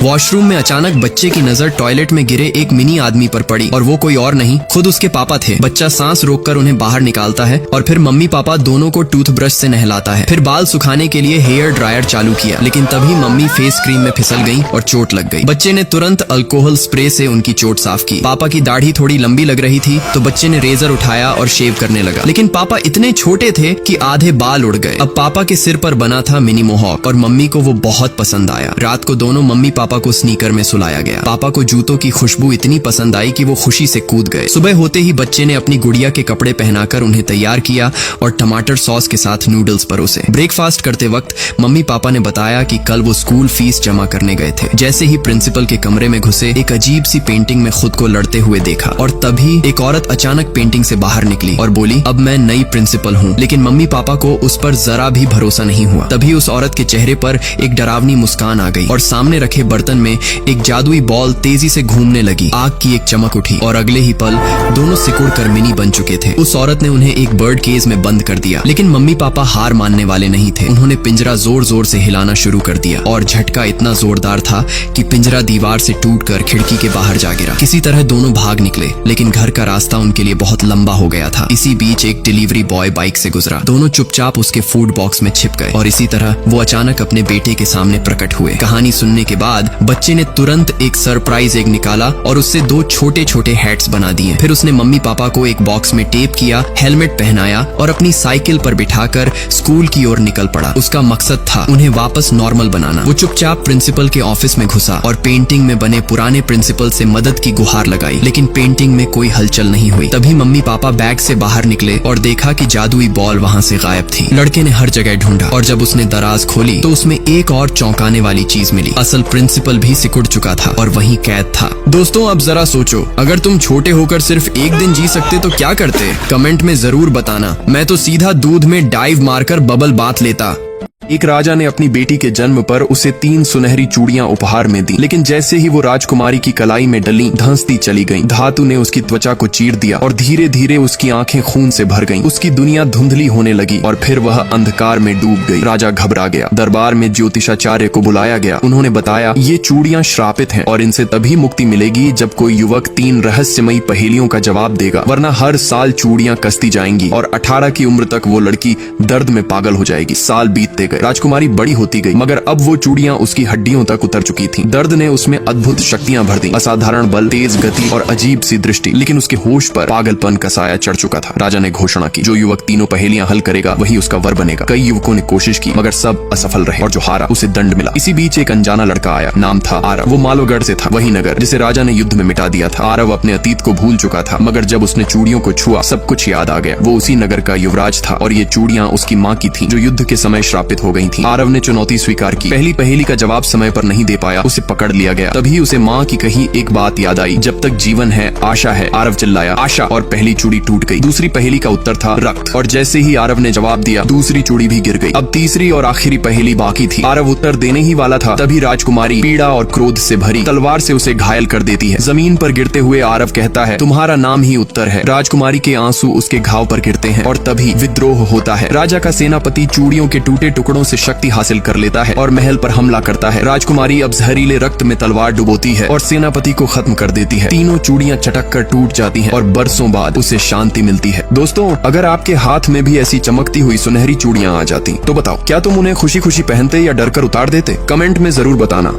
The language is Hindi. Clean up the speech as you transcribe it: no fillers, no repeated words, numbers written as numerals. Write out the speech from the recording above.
वॉशरूम में अचानक बच्चे की नजर टॉयलेट में गिरे एक मिनी आदमी पर पड़ी और वो कोई और नहीं, खुद उसके पापा थे। बच्चा सांस रोककर उन्हें बाहर निकालता है और फिर मम्मी पापा दोनों को टूथब्रश से नहलाता है। फिर बाल सुखाने के लिए हेयर ड्रायर चालू किया, लेकिन तभी मम्मी फेस क्रीम में फिसल गई और चोट लग गई। बच्चे ने तुरंत अल्कोहल स्प्रे से उनकी चोट साफ की। पापा की दाढ़ी थोड़ी लंबी लग रही थी तो बच्चे ने रेजर उठाया और शेव करने लगा, लेकिन पापा इतने छोटे थे कि आधे बाल उड़ गए। अब पापा के सिर पर बना था मिनी मोहॉक और मम्मी को वो बहुत पसंद आया। रात को दोनों मम्मी पापा को स्नीकर में सुलाया गया। पापा को जूतों की खुशबू इतनी पसंद आई कि वो खुशी से कूद गए। सुबह होते ही बच्चे ने अपनी गुड़िया के कपड़े पहनाकर उन्हें तैयार किया और टमाटर सॉस के साथ नूडल्स परोसे। ब्रेकफास्ट करते वक्त मम्मी पापा ने बताया कि कल वो स्कूल फीस जमा करने गए थे। जैसे ही प्रिंसिपल के कमरे में घुसे, एक अजीब सी पेंटिंग में खुद को लड़ते हुए देखा और तभी एक औरत अचानक पेंटिंग से बाहर निकली और बोली, अब मैं नई प्रिंसिपल हूँ। लेकिन मम्मी पापा को उस पर जरा भी भरोसा नहीं हुआ। तभी उस औरत के चेहरे पर एक डरावनी मुस्कान आ गई और सामने रखे बर्तन में एक जादुई बॉल तेजी से घूमने लगी। आग की एक चमक उठी और अगले ही पल दोनों सिकुड़ कर मिनी बन चुके थे। उस औरत ने उन्हें एक बर्ड केज में बंद कर दिया, लेकिन मम्मी पापा हार मानने वाले नहीं थे। उन्होंने पिंजरा जोर जोर से हिलाना शुरू कर दिया और झटका इतना जोरदार था कि पिंजरा दीवार से टूटकर खिड़की के बाहर जा गिरा। किसी तरह दोनों भाग निकले, लेकिन घर का रास्ता उनके लिए बहुत लंबा हो गया था। इसी बीच एक डिलीवरी बॉय बाइक से गुजरा। दोनों चुपचाप उसके फूड बॉक्स में छिप गए और इसी तरह वो अचानक अपने बेटे के सामने प्रकट हुए। कहानी सुनने के बाद बच्चे ने तुरंत एक सरप्राइज एग निकाला और उससे दो छोटे छोटे हैट्स बना दिए। फिर उसने मम्मी पापा को एक बॉक्स में टेप किया, हेलमेट पहनाया और अपनी साइकिल पर बिठाकर स्कूल की ओर निकल पड़ा। उसका मकसद था उन्हें वापस नॉर्मल बनाना। वो चुपचाप प्रिंसिपल के ऑफिस में घुसा और पेंटिंग में बने पुराने प्रिंसिपल से मदद की गुहार लगाई, लेकिन पेंटिंग में कोई हलचल नहीं हुई। तभी मम्मी पापा बैग से बाहर निकले और देखा कि जादुई बॉल वहाँ से गायब थी। लड़के ने हर जगह ढूंढा और जब उसने दराज खोली तो उसमें एक और चौंकाने वाली चीज मिली। असल प्रिंसिपल भी सिकुड़ चुका था और वहीं कैद था। दोस्तों, अब जरा सोचो, अगर तुम छोटे होकर सिर्फ एक दिन जी सकते तो क्या करते? कमेंट में जरूर बताना। मैं तो सीधा दूध में डाइव मारकर बबल बाथ लेता। एक राजा ने अपनी बेटी के जन्म पर उसे 3 सुनहरी चूड़ियां उपहार में दी, लेकिन जैसे ही वो राजकुमारी की कलाई में डली, धंसती चली गईं। धातु ने उसकी त्वचा को चीर दिया और धीरे धीरे उसकी आंखें खून से भर गईं। उसकी दुनिया धुंधली होने लगी और फिर वह अंधकार में डूब गई। राजा घबरा गया। दरबार में ज्योतिषाचार्य को बुलाया गया। उन्होंने बताया, ये चूड़ियां श्रापित हैं और इनसे तभी मुक्ति मिलेगी जब कोई युवक 3 रहस्यमयी पहेलियों का जवाब देगा, वरना हर साल चूड़ियां कसती जाएंगी और 18 की उम्र तक वो लड़की दर्द में पागल हो जाएगी। साल बीतते गए। राजकुमारी बड़ी होती गई, मगर अब वो चूड़ियां उसकी हड्डियों तक उतर चुकी थीं। दर्द ने उसमें अद्भुत शक्तियां भर दी, असाधारण बल, तेज गति और अजीब सी दृष्टि, लेकिन उसके होश पर पागलपन का साया चढ़ चुका था। राजा ने घोषणा की, जो युवक तीनों पहेलियां हल करेगा वही उसका वर बनेगा। कई युवकों ने कोशिश की, मगर सब असफल रहे और जो हारा उसे दंड मिला। इसी बीच एक अनजाना लड़का आया। नाम था आरव। वो मालोगढ़ से था, वही नगर जिसे राजा ने युद्ध में मिटा दिया था। आरव अपने अतीत को भूल चुका था, मगर जब उसने चूड़ियों को छुआ, सब कुछ याद आ गया। वो उसी नगर का युवराज था और ये चूड़ियां उसकी माँ की थी, जो युद्ध के समय श्रापित हो गई थी। आरव ने चुनौती स्वीकार की। पहली पहेली का जवाब समय पर नहीं दे पाया, उसे पकड़ लिया गया। तभी उसे माँ की कही एक बात याद आई, जब तक जीवन है आशा है। आरव चिल्लाया, आशा, और पहली चूड़ी टूट गई। दूसरी पहेली का उत्तर था रक्त, और जैसे ही आरव ने जवाब दिया, दूसरी चूड़ी भी गिर गई। अब तीसरी और आखिरी पहेली बाकी थी। आरव उत्तर देने ही वाला था, तभी राजकुमारी पीड़ा और क्रोध से भरी तलवार से उसे घायल कर देती है। जमीन पर गिरते हुए आरव कहता है, तुम्हारा नाम ही उत्तर है। राजकुमारी के आंसू उसके घाव पर गिरते हैं और तभी विद्रोह होता है। राजा का सेनापति चूड़ियों के टूटे टुकड़ों से शक्ति हासिल कर लेता है और महल पर हमला करता है। राजकुमारी अब जहरीले रक्त में तलवार डुबोती है और सेनापति को खत्म कर देती है। तीनों चूड़ियां चटक कर टूट जाती हैं और बरसों बाद उसे शांति मिलती है। दोस्तों, अगर आपके हाथ में भी ऐसी चमकती हुई सुनहरी चूड़ियां आ जाती तो बताओ, क्या तुम उन्हें खुशी खुशी पहनते या डरकर उतार देते? कमेंट में जरूर बताना।